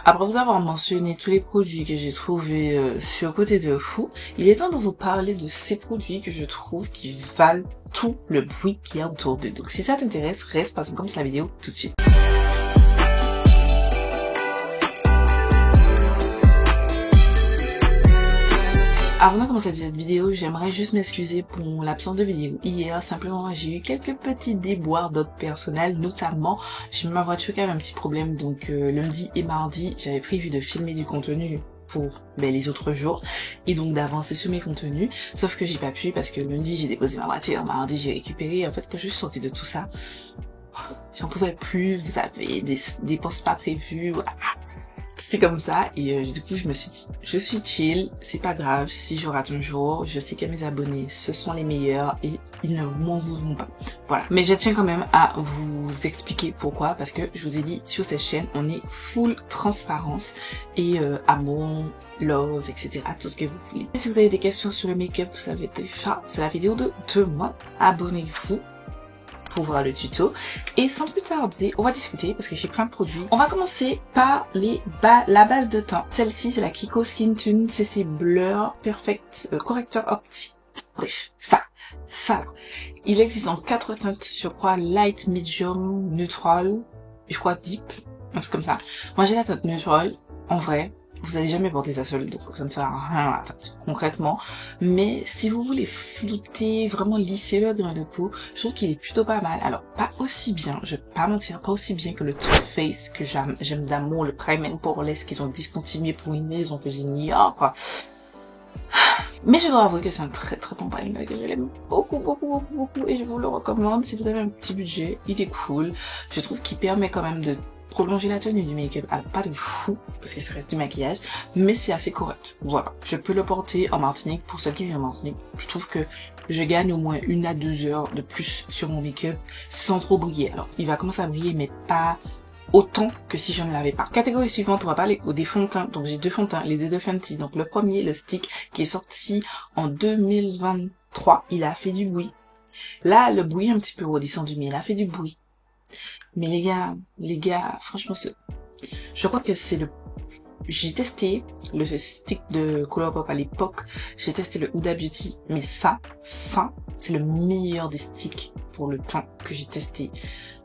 Après vous avoir mentionné tous les produits que j'ai trouvés sur Côté de Fou, il est temps de vous parler de ces produits que je trouve qui valent tout le bruit qu'il y a autour d'eux. Donc si ça t'intéresse, reste parce qu'on commence la vidéo tout de suite. Avant de commencer cette vidéo, j'aimerais juste m'excuser pour l'absence de vidéo hier. Simplement, j'ai eu quelques petits déboires d'ordre personnel, notamment, j'ai ma voiture qui avait un petit problème, donc lundi et mardi, j'avais prévu de filmer du contenu pour les autres jours et donc d'avancer sur mes contenus, sauf que j'ai pas pu parce que lundi j'ai déposé ma voiture, mardi j'ai récupéré. En fait, quand je suis sortie de tout ça, j'en pouvais plus. Vous avez des dépenses pas prévues, voilà. C'est comme ça et du coup je me suis dit, je suis chill, c'est pas grave si je rate un jour, je sais que mes abonnés ce sont les meilleurs et ils ne m'en voudront pas. Voilà. Mais je tiens quand même à vous expliquer pourquoi, parce que je vous ai dit sur cette chaîne on est full transparence et amour, love, etc. Tout ce que vous voulez. Et si vous avez des questions sur le make-up, vous savez déjà, c'est la vidéo de 2 mois. Abonnez-vous pour voir le tuto et sans plus tarder on va discuter parce que j'ai plein de produits. On va commencer par la base de teint. Celle-ci c'est la Kiko Skin Tune CC Blur Perfect correcteur optique. Bref, ça il existe en 4 teintes, je crois, light, medium, neutral, je crois deep, un truc comme ça. Moi j'ai la teinte neutral. En vrai vous allez jamais porter ça seul, donc ça ne sert à rien concrètement. Mais si vous voulez flouter, vraiment lisser le grain de peau, je trouve qu'il est plutôt pas mal. Alors pas aussi bien, je vais pas mentir, pas aussi bien que le Too Faced que j'aime d'amour, le Prime and Poreless qu'ils ont discontinué pour une raison que j'ignore. Mais je dois avouer que c'est un très très bon primer, que je l'aime beaucoup et je vous le recommande si vous avez un petit budget. Il est cool, je trouve qu'il permet quand même de prolonger la tenue du make-up. Alors pas de fou parce que ça reste du maquillage, mais c'est assez correct. Voilà, je peux le porter en Martinique. Pour ceux qui vivent en Martinique, je trouve que je gagne au moins 1 à 2 heures de plus sur mon make-up sans trop briller. Alors il va commencer à briller mais pas autant que si je ne l'avais pas. Catégorie suivante, on va parler des fonds de teint. Donc j'ai 2 fonds de teint, les deux de Fenty. Donc le premier, le stick, qui est sorti en 2023, il a fait du bruit. Là le bruit est un petit peu redescendu, mais il a fait du bruit. Mais les gars, franchement, je crois que c'est j'ai testé le stick de Colourpop à l'époque, j'ai testé le Huda Beauty, mais ça, c'est le meilleur des sticks pour le teint que j'ai testé.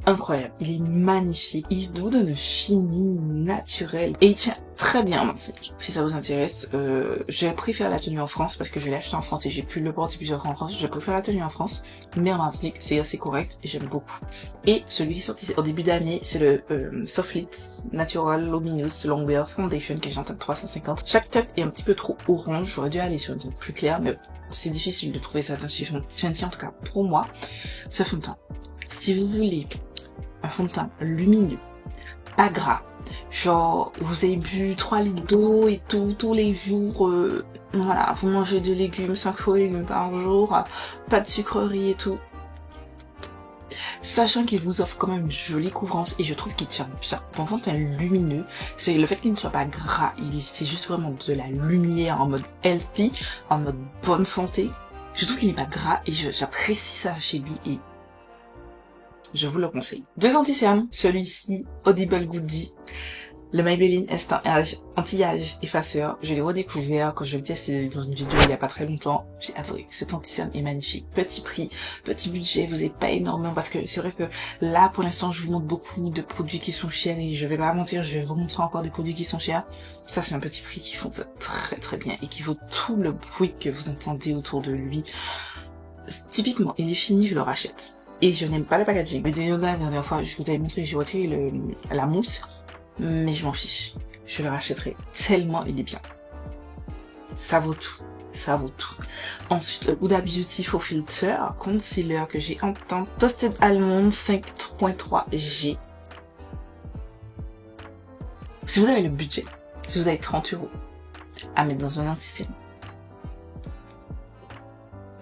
Incroyable, il est magnifique, il vous donne un fini naturel et il tient très bien en Martinique. Si ça vous intéresse, je préfère la tenue en France parce que je l'ai acheté en France et j'ai pu le porter plusieurs fois en France. Je préfère la tenue en France, mais en Martinique c'est assez correct et j'aime beaucoup. Et celui qui est sorti au début d'année, c'est le Softlit Natural Luminous Longwear Foundation que j'ai en teinte 350. Chaque teinte est un petit peu trop orange, j'aurais dû aller sur une teinte plus claire, mais c'est difficile de trouver ça chez Fenty, en tout cas pour moi. Ce fond de teint, si vous voulez un fond de teint lumineux, pas gras, genre vous avez bu 3 litres d'eau et tout tous les jours, voilà, vous mangez des légumes, 5 fois légumes par jour, pas de sucreries et tout, sachant qu'il vous offre quand même une jolie couvrance et je trouve qu'il tient bien. Mon fond de teint lumineux, c'est le fait qu'il ne soit pas gras, c'est juste vraiment de la lumière en mode healthy, en mode bonne santé. Je trouve qu'il n'est pas gras et j'apprécie ça chez lui et je vous le conseille. 2 anti-cernes, celui-ci, Audible Goodie, le Maybelline anti-âge effaceur. Je l'ai redécouvert quand je le testais dans une vidéo il y a pas très longtemps. J'ai adoré, cet anti-cerne est magnifique. Petit prix, petit budget, vous n'avez pas énormément parce que c'est vrai que là pour l'instant je vous montre beaucoup de produits qui sont chers et je vais pas mentir, je vais vous montrer encore des produits qui sont chers. Ça c'est un petit prix qui fonctionne très très bien et qui vaut tout le bruit que vous entendez autour de lui. Typiquement, il est fini, je le rachète. Et je n'aime pas le packaging. La dernière fois, je vous avais montré, j'ai retiré la mousse, mais je m'en fiche. Je le rachèterai tellement il est bien. Ça vaut tout. Ça vaut tout. Ensuite, le Huda Beauty Faux Filter Concealer que j'ai en teinte Toasted Almond 5.3 G. Si vous avez le budget, si vous avez 30 € à mettre dans un anti-cerne,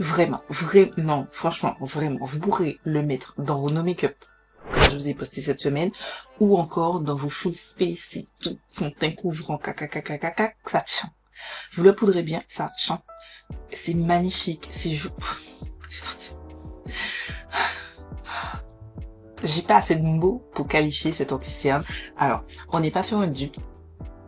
vraiment, franchement, vraiment, vous pourrez le mettre dans vos no make-up, comme je vous ai posté cette semaine, ou encore dans vos full face et tout, fond de teint couvrant, ça tient. Vous le poudrez bien, ça tient. C'est magnifique, j'ai pas assez de mots pour qualifier cet anti-cerne. Alors, on n'est pas sur un dupe,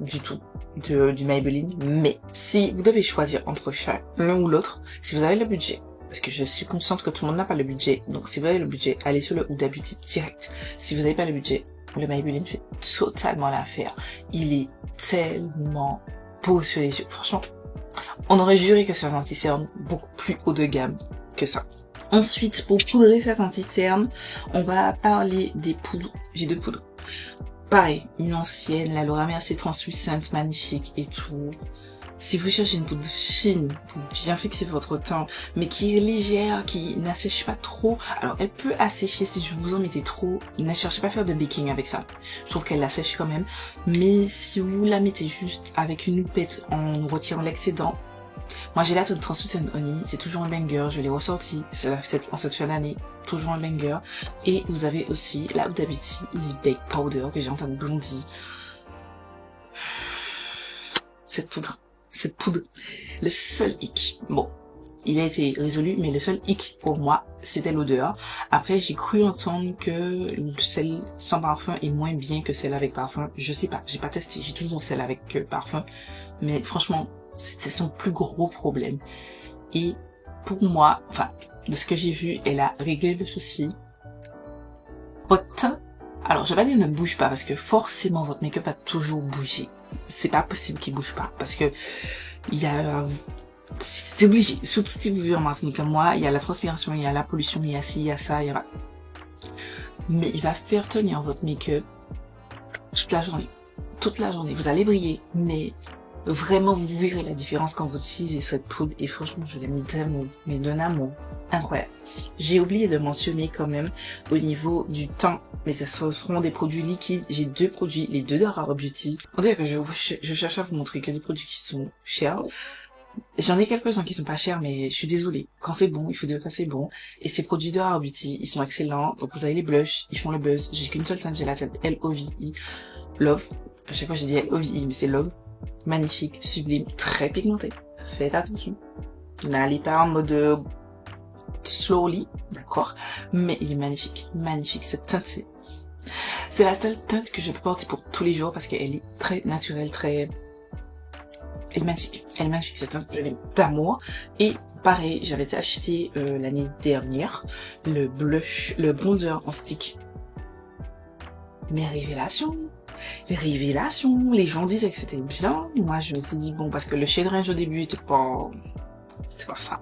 du tout du Maybelline, mais si vous devez choisir entre l'un ou l'autre, si vous avez le budget, parce que je suis consciente que tout le monde n'a pas le budget, donc si vous avez le budget, allez sur le Huda Beauty direct. Si vous n'avez pas le budget, le Maybelline fait totalement l'affaire. Il est tellement beau sur les yeux, franchement. On aurait juré que c'est un anti-cerne beaucoup plus haut de gamme que ça. Ensuite, pour poudrer cet anti-cerne, on va parler des poudres. J'ai 2 poudres. Pareil, une ancienne, la Laura Mercier translucente, magnifique et tout. Si vous cherchez une poudre fine pour bien fixer votre teint, mais qui est légère, qui n'assèche pas trop, alors elle peut assécher si je vous en mettez trop, ne cherchez pas à faire de baking avec ça. Je trouve qu'elle l'assèche quand même, mais si vous la mettez juste avec une loupette en retirant l'excédent, moi j'ai la Translucent Honey, c'est toujours un banger, je l'ai ressorti en cette fin d'année, toujours un banger. Et vous avez aussi la Huda Beauty Easy Bake Powder que j'ai en teinte blondie. Cette poudre, le seul hic, bon, il a été résolu, mais le seul hic pour moi, c'était l'odeur. Après, j'ai cru entendre que celle sans parfum est moins bien que celle avec parfum. Je sais pas, j'ai pas testé, j'ai toujours celle avec parfum. Mais franchement, c'était son plus gros problème. Et pour moi, enfin, de ce que j'ai vu, elle a réglé le souci. Votre teint, alors je vais pas dire ne bouge pas, parce que forcément votre make-up a toujours bougé. C'est pas possible qu'il bouge pas, parce que il y a... c'est obligé, surtout si vous vivez en Martinique comme moi, il y a la transpiration, il y a la pollution, il y a ci, il y a ça, il y a... Mais il va faire tenir votre make-up toute la journée. Toute la journée. Vous allez briller, mais vraiment vous verrez la différence quand vous utilisez cette poudre. Et franchement, je l'aime d'amour, mais d'un amour incroyable. J'ai oublié de mentionner quand même au niveau du teint, mais ce seront des produits liquides. J'ai 2 produits, les 2 de Rare Beauty. On dirait que je cherche à vous montrer que des produits qui sont chers. J'en ai quelques-uns qui sont pas chers, mais je suis désolée. Quand c'est bon, il faut dire que c'est bon. Et ces produits de Rare Beauty, ils sont excellents. Donc vous avez les blushs, ils font le buzz. J'ai qu'une seule teinte, j'ai la teinte L-O-V-I. Love. À chaque fois j'ai dit L-O-V-I, mais c'est Love. Magnifique, sublime, très pigmenté. Faites attention. N'allez pas en mode slowly, d'accord? Mais il est magnifique, magnifique. Cette teinte, c'est la seule teinte que je peux porter pour tous les jours parce qu'elle est très naturelle, très... Elle est magnifique. Elle est magnifique, cette teinte, je l'aime d'amour. Et pareil, j'avais acheté l'année dernière le blush, le bronzer en stick. Mes révélations, les gens disaient que c'était bien. Moi, je me suis dit, bon, parce que le shade range au début était pas ça.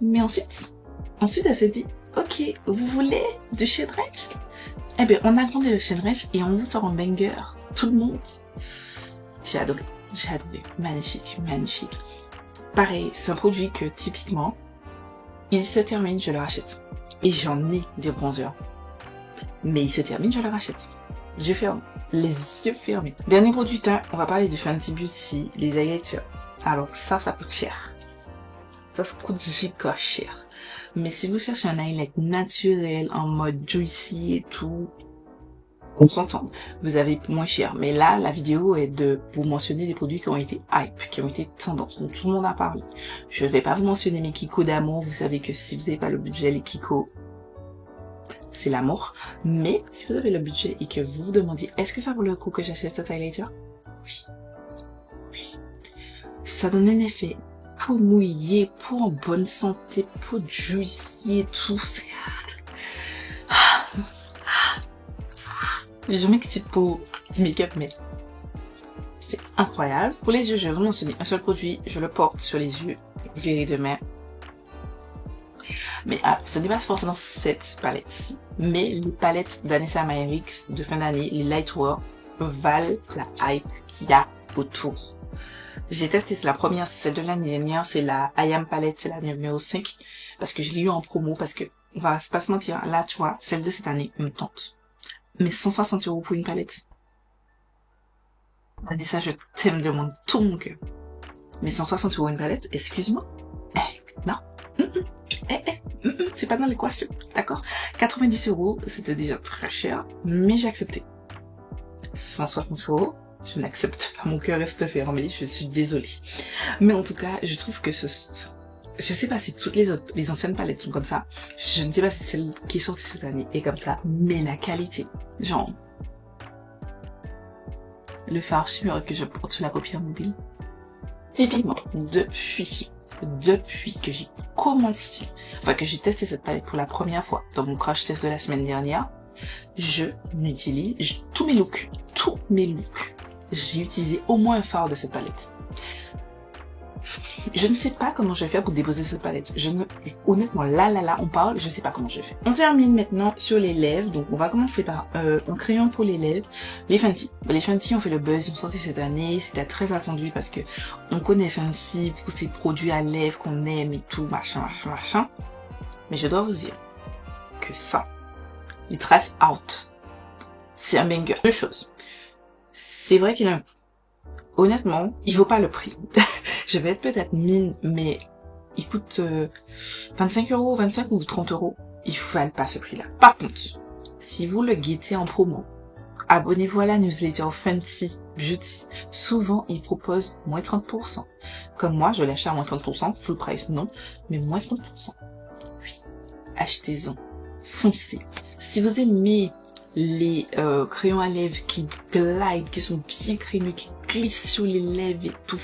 Mais ensuite, elle s'est dit, ok, vous voulez du shade range? Eh bien, on a agrandit le shade range et on vous sort un banger. Tout le monde. J'ai adoré. Magnifique, magnifique. Pareil, c'est un produit que, typiquement, il se termine, je le rachète. Et j'en ai des bronzers. Mais il se termine, je le rachète. Les yeux fermés. Dernier produit teint, on va parler de Fenty Beauty, les highlighters. Alors ça coûte cher. Ça coûte giga cher. Mais si vous cherchez un highlight naturel, en mode juicy et tout, on s'entend. Vous avez moins cher. Mais là, la vidéo est de vous mentionner des produits qui ont été hype, qui ont été tendance, dont tout le monde a parlé. Je ne vais pas vous mentionner mes Kiko d'amour. Vous savez que si vous n'avez pas le budget, les Kiko, c'est l'amour. Mais si vous avez le budget et que vous vous demandiez est-ce que ça vaut le coup que j'achète cet highlighter? Oui. Ça donne un effet peau mouillée, peau en bonne santé, peau juicy et tout. Je m'excite pour du make-up, mais c'est incroyable. Pour les yeux, je vais vous mentionner un seul produit. Je le porte sur les yeux. Vous verrez demain. Mais ce n'est pas forcément cette palette, mais les palettes d'Anessa Myrix de fin d'année, les Lightwear, valent la hype qu'il y a autour. J'ai testé, c'est la première, celle de l'année dernière, c'est la I Am palette, c'est la numéro 5, parce que je l'ai eu en promo, parce que, on va pas se mentir, là, tu vois, celle de cette année me tente. Mais 160 € pour une palette. Anessa, je t'aime de tout mon cœur. Mais 160 € une palette, excuse-moi. Non. C'est pas dans l'équation, d'accord? 90 €, c'était déjà très cher, mais j'ai accepté. 160 €, je n'accepte pas, mon cœur reste fermé, je suis désolée. Mais en tout cas, je trouve que je sais pas si toutes les anciennes palettes sont comme ça, je ne sais pas si celle qui est sortie cette année est comme ça, mais la qualité, genre... le fard chimérique que je porte sur la paupière mobile. Typiquement, depuis que j'ai commencé, enfin que j'ai testé cette palette pour la première fois dans mon crash test de la semaine dernière, je m'utilise tous mes looks, j'ai utilisé au moins un fard de cette palette. Je ne sais pas comment je vais faire pour déposer cette palette. Honnêtement, là, on parle, je sais pas comment je vais faire. On termine maintenant sur les lèvres. Donc, on va commencer par un crayon pour les lèvres. Les Fenty. Les Fenty ont fait le buzz, ils ont sorti cette année. C'était très attendu parce que on connaît Fenty pour ses produits à lèvres qu'on aime et tout, machin. Mais je dois vous dire que ça, les traces out, c'est un banger. Deux choses. C'est vrai qu'il a un coût. Honnêtement, il vaut pas le prix. Je vais être peut-être mine, mais il coûte 25 €, 25 ou 30 €. Il valent pas ce prix-là. Par contre, si vous le guettez en promo, abonnez-vous à la newsletter Fenty Beauty. Souvent, ils proposent moins 30%. Comme moi, je l'achète à moins 30%, full price non, mais moins 30%. Oui, achetez-en. Foncez. Si vous aimez les crayons à lèvres qui glide, qui sont bien crémeux, qui glissent sur les lèvres et tout,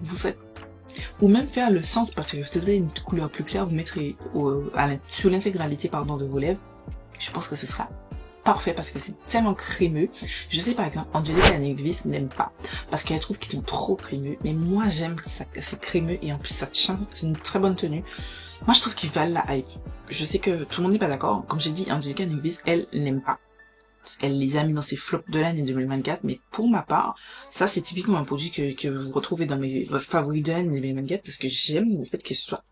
vous faites. Ou même faire le centre, parce que si vous avez une couleur plus claire, vous mettrez sur l'intégralité de vos lèvres. Je pense que ce sera parfait parce que c'est tellement crémeux. Je sais par exemple, Angelica Nigvis n'aime pas parce qu'elle trouve qu'ils sont trop crémeux, mais moi j'aime quand c'est crémeux et en plus ça tient, c'est une très bonne tenue. Moi je trouve qu'ils valent la hype. Je sais que tout le monde n'est pas d'accord. Comme j'ai dit, Angelica Nigvis, elle n'aime pas. Elle les a mis dans ses flops de l'année 2024, mais pour ma part, ça c'est typiquement un produit que vous retrouvez dans mes favoris de l'année 2024 parce que j'aime le fait qu'il soit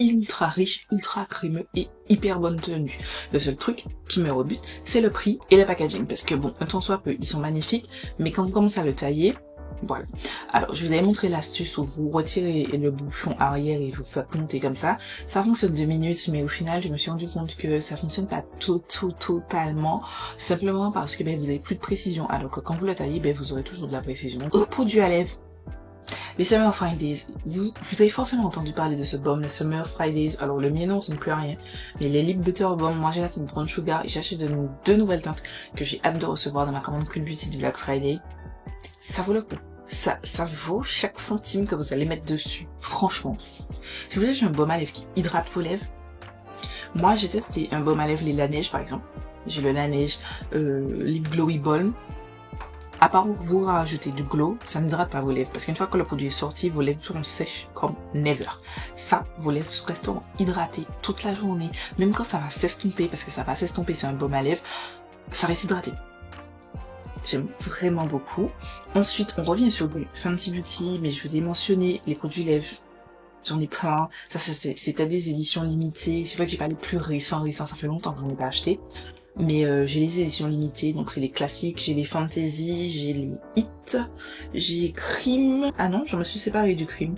ultra riche, ultra crémeux et hyper bonne tenue. Le seul truc qui me rebute, c'est le prix et le packaging parce que bon, un temps soit peu, ils sont magnifiques, mais quand vous commencez à le tailler, voilà. Alors, je vous avais montré l'astuce où vous retirez le bouchon arrière et vous faites monter comme ça. Ça fonctionne 2 minutes, mais au final, je me suis rendu compte que ça fonctionne pas totalement. Simplement parce que vous avez plus de précision. Alors que quand vous le taillez, vous aurez toujours de la précision. Autre produit à lèvres. Les Summer Fridays. Vous avez forcément entendu parler de ce baume, les Summer Fridays. Alors, le mien, non, ça ne plus rien. Mais les Lip Butter Balm, moi j'ai la teinte Brown Sugar et j'achète deux nouvelles teintes que j'ai hâte de recevoir dans ma commande Cool Beauty du Black Friday. Ça vaut le coup. Ça vaut chaque centime que vous allez mettre dessus. Franchement. Si vous avez un baume à lèvres qui hydrate vos lèvres, moi j'ai testé un baume à lèvres, les La Neige par exemple. J'ai le La Neige, Lip Glowy Balm. À part vous rajouter du glow, ça n'hydrate pas vos lèvres. Parce qu'une fois que le produit est sorti, vos lèvres seront sèches comme never. Ça, vos lèvres resteront hydratées toute la journée. Même quand ça va s'estomper, parce que ça va s'estomper, c'est un baume à lèvres, ça reste hydraté. J'aime vraiment beaucoup. Ensuite, on revient sur Fenty Beauty, mais je vous ai mentionné les produits lèvres. J'en ai plein. Ça, c'était des éditions limitées. C'est vrai que j'ai pas les plus récents. Ça fait longtemps que j'en ai pas acheté. Mais j'ai les éditions limitées, donc c'est les classiques. J'ai les Fantasy, j'ai les Hit, j'ai Cream. Ah non, je me suis séparée du Cream.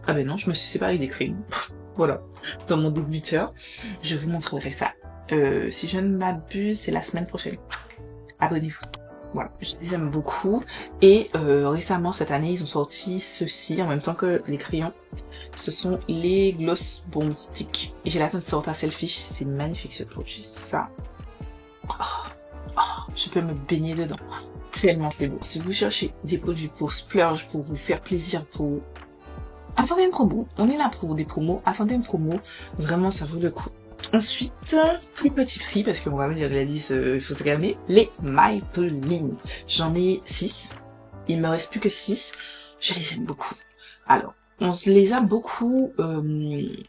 Ah ben non, je me suis séparée des Cream. Voilà, dans mon débuteur. Je vous montrerai ça. Si je ne m'abuse, c'est la semaine prochaine. Abonnez-vous. Voilà, je les aime beaucoup. Et récemment, cette année, ils ont sorti ceci en même temps que les crayons. Ce sont les Gloss Bond Stick. Et j'ai la teinte Sorta Selfish. C'est magnifique ce produit. Ça. Je peux me baigner dedans. Tellement c'est beau. Si vous cherchez des produits pour splurge, pour vous faire plaisir, pour... Attendez une promo. On est là pour des promos. Attendez une promo. Vraiment, ça vaut le coup. Ensuite, plus petit prix, parce qu'on va me dire Gladys, il faut se calmer, les Maybelline. J'en ai 6. Il me reste plus que 6. Je les aime beaucoup. Alors, on les a beaucoup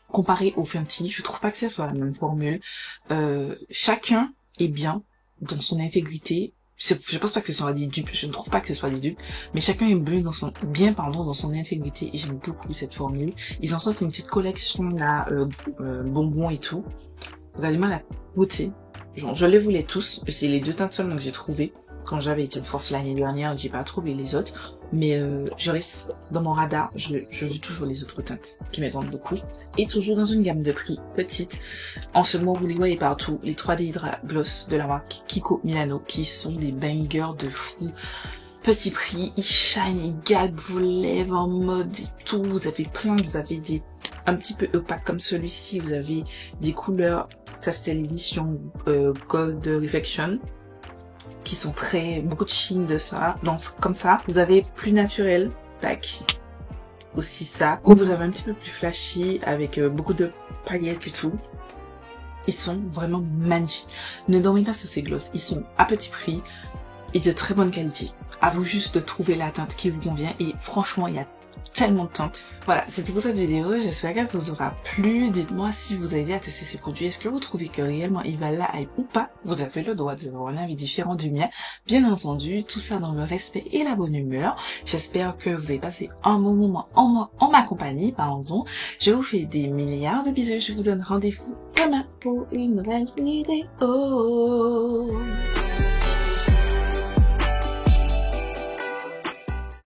comparés au Fenty. Je trouve pas que ce soit la même formule. Chacun est bien dans son intégrité. Je pense pas que ce soit des dupes, je ne trouve pas que ce soit des dupes, mais chacun est bien dans son intégrité et j'aime beaucoup cette formule. Ils en sortent une petite collection là, bonbons et tout. Regardez-moi la beauté. Genre, je les voulais tous, c'est les 2 teintes seulement que j'ai trouvées. Quand j'avais été une force l'année dernière, j'ai pas trouvé les autres. Mais je reste dans mon radar, je veux toujours les autres teintes qui m'attendent beaucoup. Et toujours dans une gamme de prix petite. En ce moment, vous les voyez partout, les 3D Hydra Gloss de la marque Kiko Milano, qui sont des bangers de fou. Petit prix, ils shine, ils galbent vos lèvres en mode et tout. Vous avez plein, vous avez des un petit peu opaques comme celui-ci. Vous avez des couleurs, ça c'était l'édition Gold Reflection. qui sont beaucoup de sheen de ça. Donc comme ça, vous avez plus naturel, tac. Aussi ça. Ou vous avez un petit peu plus flashy avec beaucoup de paillettes et tout. Ils sont vraiment magnifiques. Ne dormez pas sur ces glosses. Ils sont à petit prix et de très bonne qualité. À vous juste de trouver la teinte qui vous convient. Et franchement, il y a tellement de teintes. Voilà, c'était pour cette vidéo. J'espère qu'elle vous aura plu. Dites-moi si vous avez à tester ces produits. Est-ce que vous trouvez que réellement ils valent la hype ou pas? Vous avez le droit de avoir un avis différent du mien. Bien entendu, tout ça dans le respect et la bonne humeur. J'espère que vous avez passé un bon moment en ma compagnie, pardon. Je vous fais des milliards de bisous. Je vous donne rendez-vous demain pour une nouvelle vidéo.